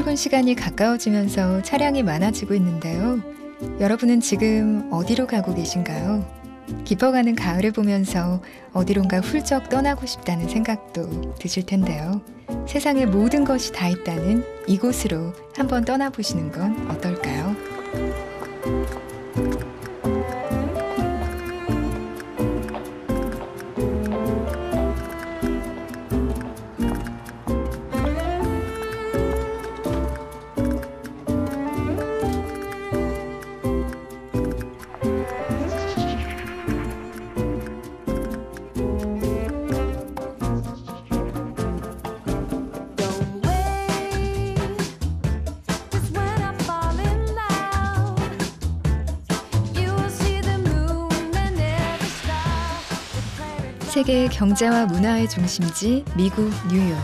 출근 시간이 가까워지면서 차량이 많아지고 있는데요. 여러분은 지금 어디로 가고 계신가요? 깊어가는 가을을 보면서 어디론가 훌쩍 떠나고 싶다는 생각도 드실 텐데요. 세상의 모든 것이 다 있다는 이곳으로 한번 떠나보시는 건 어떨까요? 세계 경제와 문화의 중심지 미국 뉴욕.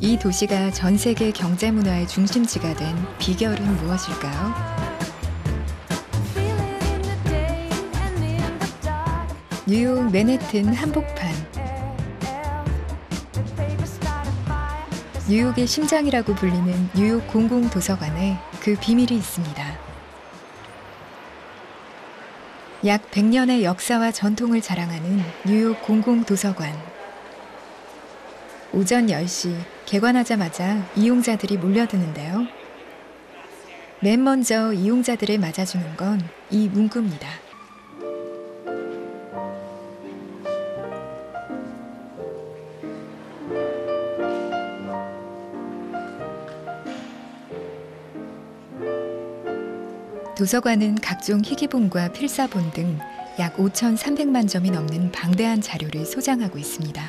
이 도시가 전 세계 경제 문화의 중심지가 된 비결은 무엇일까요? 뉴욕 맨해튼 한복판. 뉴욕의 심장이라고 불리는 뉴욕 공공도서관에 그 비밀이 있습니다. 약 100년의 역사와 전통을 자랑하는 뉴욕 공공도서관. 오전 10시 개관하자마자 이용자들이 몰려드는데요. 맨 먼저 이용자들을 맞아주는 건 이 문구입니다. 도서관은 각종 희귀본과 필사본 등 약 5,300만 점이 넘는 방대한 자료를 소장하고 있습니다.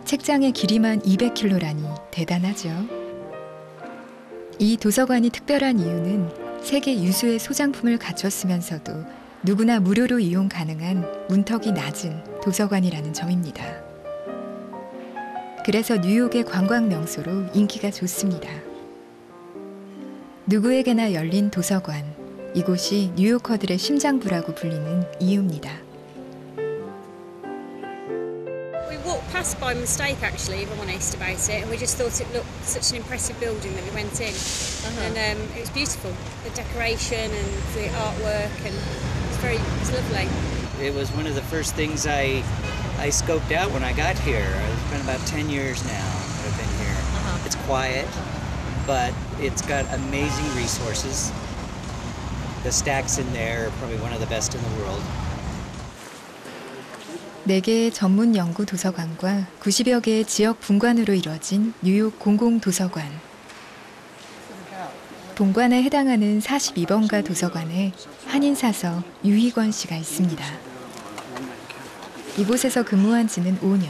책장의 길이만 200km라니 대단하죠. 이 도서관이 특별한 이유는 세계 유수의 소장품을 갖췄으면서도 누구나 무료로 이용 가능한 문턱이 낮은 도서관이라는 점입니다. 그래서 뉴욕의 관광 명소로 인기가 좋습니다. 누구에게나 열린 도서관, 이곳이 뉴요커들의 심장부라고 불리는 이유입니다. We walked past by mistake actually, if I'm honest about it, and we just thought it looked such an impressive building that we went in. And it was beautiful, the decoration and the artwork, and it's lovely. It was one of the first things I scoped out when I got here. It's been about 10 years now that I've been here. It's quiet, but it's got amazing resources. The stacks in there are probably one of the best in the world. 4개의 전문 연구 도서관과 90여 개의 지역 분관으로 이루어진 뉴욕 공공도서관. 본관에 해당하는 42번가 도서관에 한인사서 유희권 씨가 있습니다. 이곳에서 근무한 지는 5년.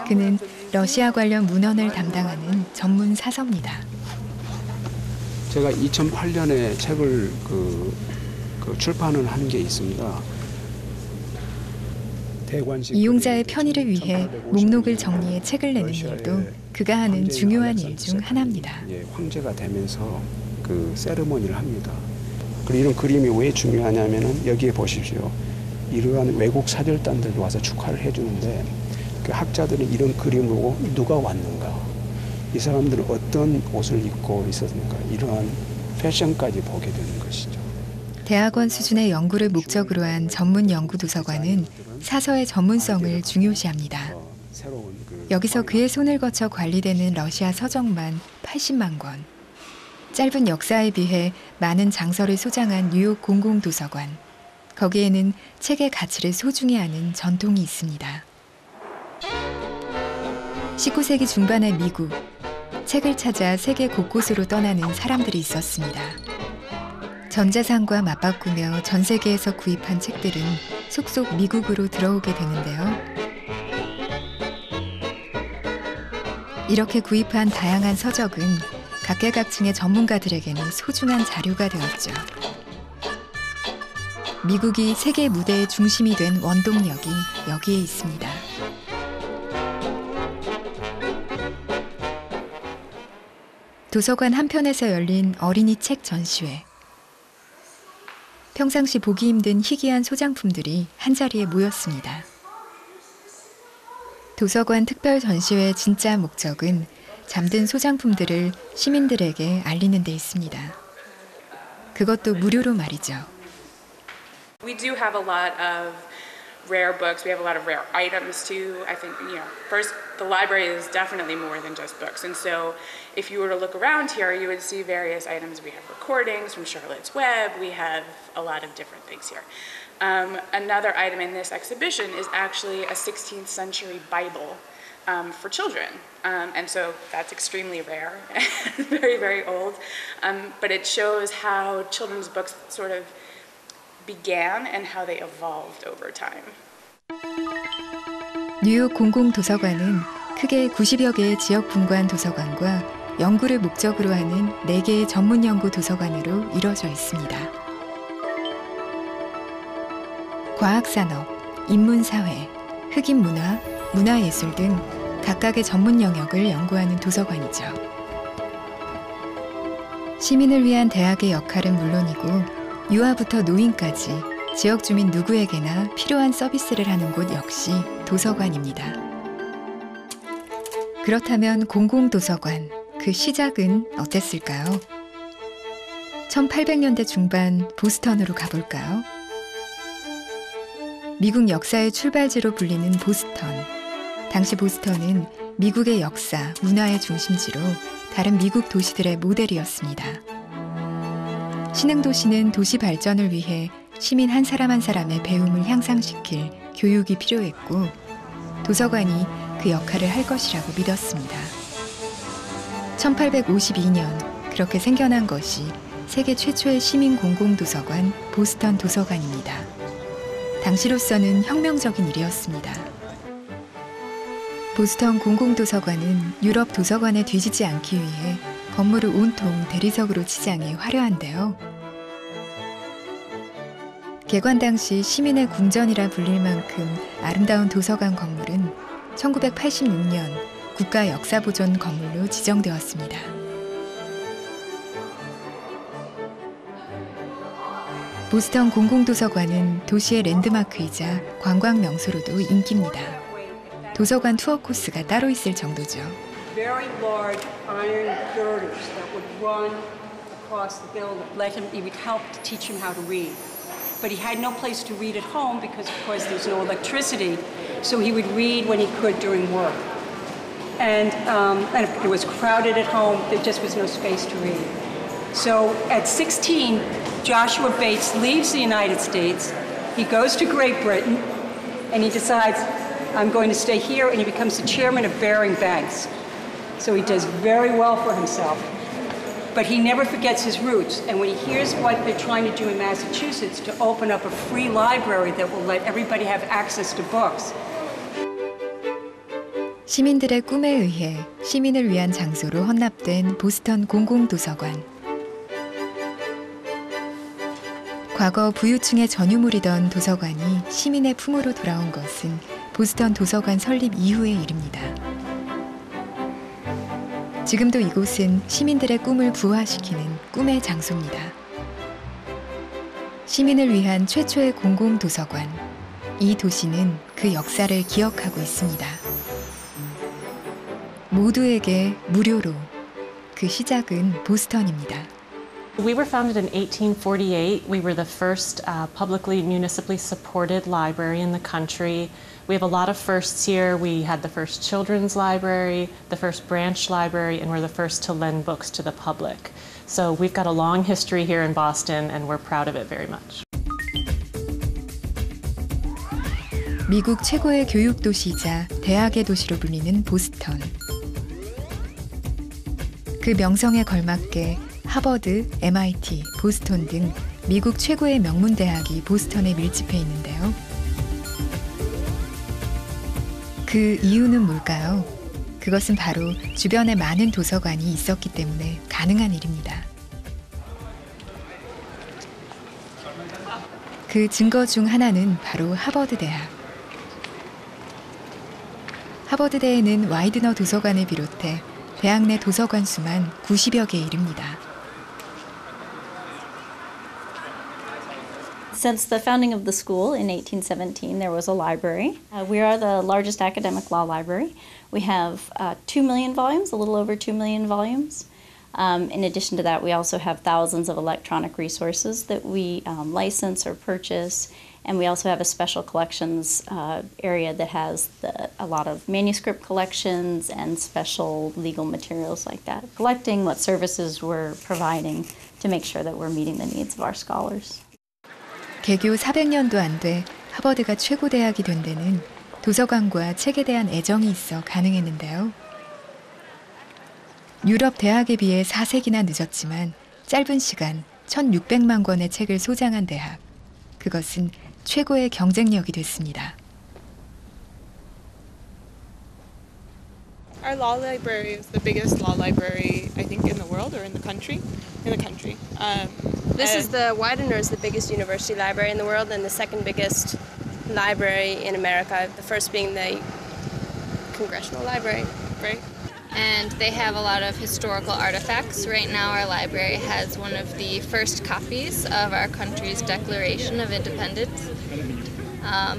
그는 러시아 관련 문헌을 담당하는 전문 사서입니다. 제가 2008년에 책을 출판을 한 게 있습니다. 이용자의 편의를 위해 목록을 정리해 책을 내는 일도 그가 하는 중요한 일 중 하나입니다. 황제가 되면서 그 세리머니를 합니다. 그리고 이런 그림이 왜 중요하냐면은 여기에 보십시오. 이러한 외국 사절단들도 와서 축하를 해주는데 그 학자들은 이런 그림을 보고 누가 왔는가? 이 사람들은 어떤 옷을 입고 있었는가 이러한 패션까지 보게 되는 것이죠. 대학원 수준의 연구를 목적으로 한 전문 연구 도서관은 사서의 전문성을 중요시합니다. 여기서 그의 손을 거쳐 관리되는 러시아 서적만 80만 권. 짧은 역사에 비해 많은 장서를 소장한 뉴욕 공공도서관. 거기에는 책의 가치를 소중히 하는 전통이 있습니다. 19세기 중반의 미국. 책을 찾아 세계 곳곳으로 떠나는 사람들이 있었습니다. 전재산과 맞바꾸며 전 세계에서 구입한 책들은 속속 미국으로 들어오게 되는데요. 이렇게 구입한 다양한 서적은 각계각층의 전문가들에게는 소중한 자료가 되었죠. 미국이 세계 무대의 중심이 된 원동력이 여기에 있습니다. 도서관 한편에서 열린 어린이 책 전시회. 평상시 보기 힘든 희귀한 소장품들이 한자리에 모였습니다. 도서관 특별 전시회의 진짜 목적은 잠든 소장품들을 시민들에게 알리는 데 있습니다. 그것도 무료로 말이죠. We do have a lot of rare books. We have a lot of rare items too. I think, first, the library is definitely more than just books. And so if you were to look around here, you would see various items. We have recordings from Charlotte's Web. We have a lot of different things here. Another item in this exhibition is actually a 16th century Bible for children. And so that's extremely rare, very, very old. But it shows how children's books sort of began and how they evolved over time. 뉴욕 공공도서관은 크게 90여 개의 지역 분관 도서관과 연구를 목적으로 하는 4개의 전문 연구 도서관으로 이루어져 있습니다. 과학산업, 인문사회, 흑인문화, 문화예술 등 각각의 전문 영역을 연구하는 도서관이죠. 시민을 위한 대학의 역할은 물론이고 유아부터 노인까지 지역 주민 누구에게나 필요한 서비스를 하는 곳 역시 도서관입니다. 그렇다면 공공도서관, 그 시작은 어땠을까요? 1800년대 중반 보스턴으로 가볼까요? 미국 역사의 출발지로 불리는 보스턴. 당시 보스턴은 미국의 역사, 문화의 중심지로 다른 미국 도시들의 모델이었습니다. 신흥도시는 도시 발전을 위해 시민 한 사람 한 사람의 배움을 향상시킬 교육이 필요했고 도서관이 그 역할을 할 것이라고 믿었습니다. 1852년 그렇게 생겨난 것이 세계 최초의 시민 공공도서관 보스턴 도서관입니다. 당시로서는 혁명적인 일이었습니다. 보스턴 공공도서관은 유럽 도서관에 뒤지지 않기 위해 건물을 온통 대리석으로 치장해 화려한데요. 개관 당시 시민의 궁전이라 불릴 만큼 아름다운 도서관 건물은 1986년 국가역사보존 건물로 지정되었습니다. 보스턴 공공도서관은 도시의 랜드마크이자 관광 명소로도 인기입니다. 도서관 투어 코스가 따로 있을 정도죠. Very large iron girders that would run across the building. He would help to teach him how to read. But he had no place to read at home because, of course, there's no electricity. So he would read when he could during work. And it was crowded at home. There just was no space to read. So at 16, Joshua Bates leaves the United States. He goes to Great Britain, and he decides, I'm going to stay here, and he becomes the chairman of Baring Banks. So he does very well for himself. But he never forgets his roots. And when he hears what they're trying to do in Massachusetts to open up a free library that will let everybody have access to books. 시민들의 꿈에 의해 시민을 위한 장소로 헌납된 보스턴 공공도서관. 과거 부유층의 전유물이던 도서관이 시민의 품으로 돌아온 것은 보스턴 도서관 설립 이후의 일입니다. 지금도 이곳은 시민들의 꿈을 부화시키는 꿈의 장소입니다. 시민을 위한 최초의 공공도서관. 이 도시는 그 역사를 기억하고 있습니다. 모두에게 무료로. 그 시작은 보스턴입니다. We were founded in 1848. We were the first publicly, municipally supported library in the country. We have a lot of firsts here. We had the first children's library, the first branch library, and we're the first to lend books to the public. So we've got a long history here in Boston, and we're proud of it very much. 미국 최고의 교육 도시이자 대학의 도시로 불리는 보스턴. 그 명성에 걸맞게 하버드, MIT, 보스턴 등 미국 최고의 명문 대학이 보스턴에 밀집해 있는데요. 그 이유는 뭘까요? 그것은 바로 주변에 많은 도서관이 있었기 때문에 가능한 일입니다. 그 증거 중 하나는 바로 하버드 대학. 하버드대에는 와이드너 도서관을 비롯해 대학 내 도서관 수만 90여 개에 이릅니다. Since the founding of the school in 1817, there was a library. We are the largest academic law library. We have 2 million volumes, a little over 2 million volumes. In addition to that, we also have thousands of electronic resources that we license or purchase. And we also have a special collections area that has a lot of manuscript collections and special legal materials like that. Collecting what services we're providing to make sure that we're meeting the needs of our scholars. 개교 400년도 안 돼 하버드가 최고 대학이 된 데는 도서관과 책에 대한 애정이 있어 가능했는데요. 유럽 대학에 비해 4세기나 늦었지만 짧은 시간 1,600만 권의 책을 소장한 대학. 그것은 최고의 경쟁력이 됐습니다. Our law library is the biggest law library, I think, in the world or in the country. In the country. This is the Widener is the biggest university library in the world and the second biggest library in America. The first being the Congressional Library, right? And they have a lot of historical artifacts. Right now our library has one of the first copies of our country's Declaration of Independence.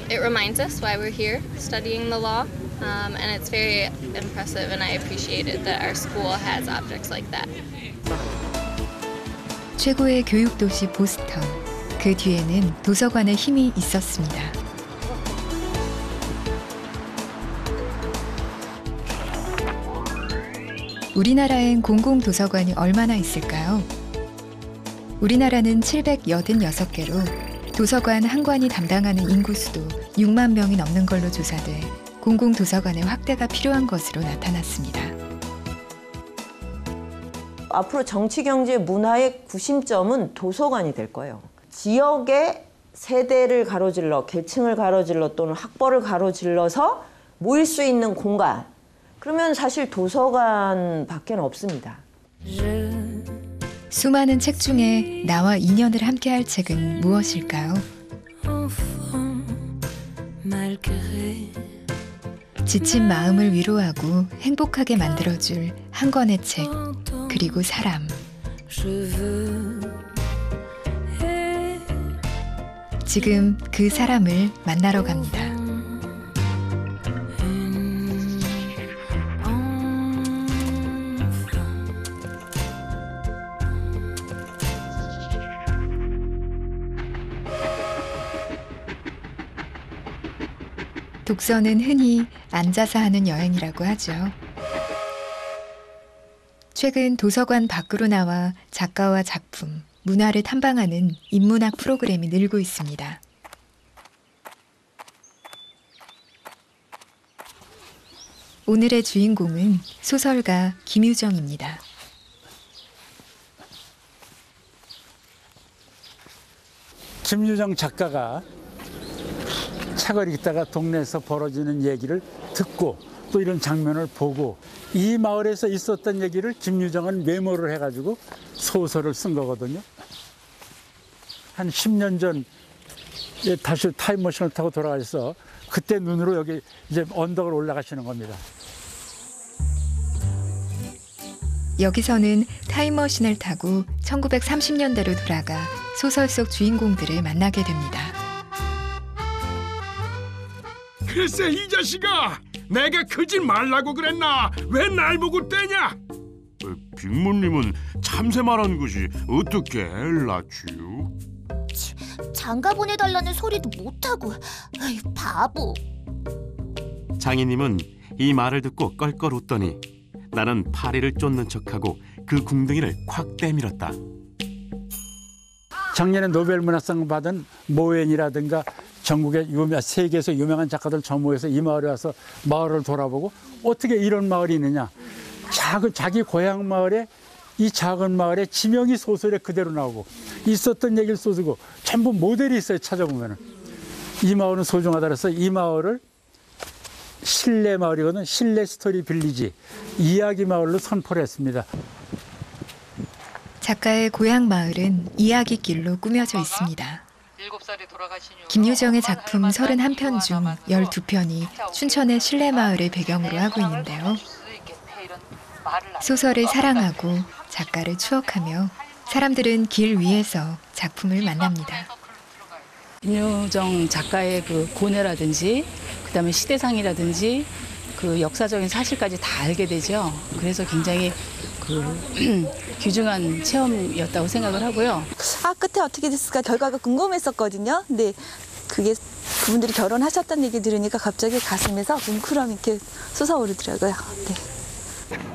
It reminds us why we're here studying the law, and it's very impressive, and I appreciate it that our school has objects like that. 최고의 교육도시 보스턴. 그 뒤에는 도서관의 힘이 있었습니다. 우리나라엔 공공도서관이 얼마나 있을까요? 우리나라는 786개로 도서관 한 관이 담당하는 인구수도 6만 명이 넘는 걸로 조사돼 공공도서관의 확대가 필요한 것으로 나타났습니다. 앞으로 정치, 경제, 문화의 구심점은 도서관이 될 거예요. 지역의 세대를 가로질러, 계층을 가로질러 또는 학벌을 가로질러서 모일 수 있는 공간. 그러면 사실 도서관밖에 없습니다. 수많은 책 중에 나와 인연을 함께할 책은 무엇일까요? 지친 마음을 위로하고 행복하게 만들어줄 한 권의 책, 그리고 사람. 지금 그 사람을 만나러 갑니다. 독서는 흔히 앉아서 하는 여행이라고 하죠. 최근 도서관 밖으로 나와 작가와 작품, 문화를 탐방하는 인문학 프로그램이 늘고 있습니다. 오늘의 주인공은 소설가 김유정입니다. 김유정 작가가 책을 읽다가 동네에서 벌어지는 얘기를 듣고 또 이런 장면을 보고 이 마을에서 있었던 얘기를 김유정은 메모를 해가지고 소설을 쓴 거거든요. 한 10년 전 다시 타임머신을 타고 돌아가셔서 그때 눈으로 여기 이제 언덕을 올라가시는 겁니다. 여기서는 타임머신을 타고 1930년대로 돌아가 소설 속 주인공들을 만나게 됩니다. 글쎄 이 자식아, 내가 크지 말라고 그랬나? 왜 날 보고 떼냐? 빅모님은 참새 말한 것이 어떻게 엘라쥬? 장가 보내달라는 소리도 못하고, 에이, 바보. 장인님은 이 말을 듣고 껄껄 웃더니 나는 파리를 쫓는 척하고 그 궁둥이를 콱 때밀었다. 작년에 노벨문학상 받은 모웬이라든가 전국의 세계에서 유명한 작가들 전무해서 이 마을에 와서 마을을 돌아보고 어떻게 이런 마을이 있느냐. 자기 고향 마을에 이 작은 마을에 지명이 소설에 그대로 나오고 있었던 얘기를 써주고 전부 모델이 있어요. 찾아보면은. 이 마을은 소중하다 그래서 이 마을을 실내 마을이거든. 실내 스토리 빌리지 이야기 마을로 선포를 했습니다. 작가의 고향 마을은 이야기길로 꾸며져 있습니다. 김유정의 작품 31편 중 12편이 춘천의 실내 마을을 배경으로 하고 있는데요. 소설을 사랑하고 작가를 추억하며 사람들은 길 위에서 작품을 만납니다. 김유정 작가의 그 고뇌라든지 그다음에 시대상이라든지 그 역사적인 사실까지 다 알게 되죠. 그래서 굉장히 그 귀중한 체험이었다고 생각을 하고요. 끝에 어떻게 됐을까 결과가 궁금했었거든요. 근데 그게 그분들이 결혼하셨다는 얘기 들으니까 갑자기 가슴에서 뭉클함이 이렇게 솟아오르더라고요. 네.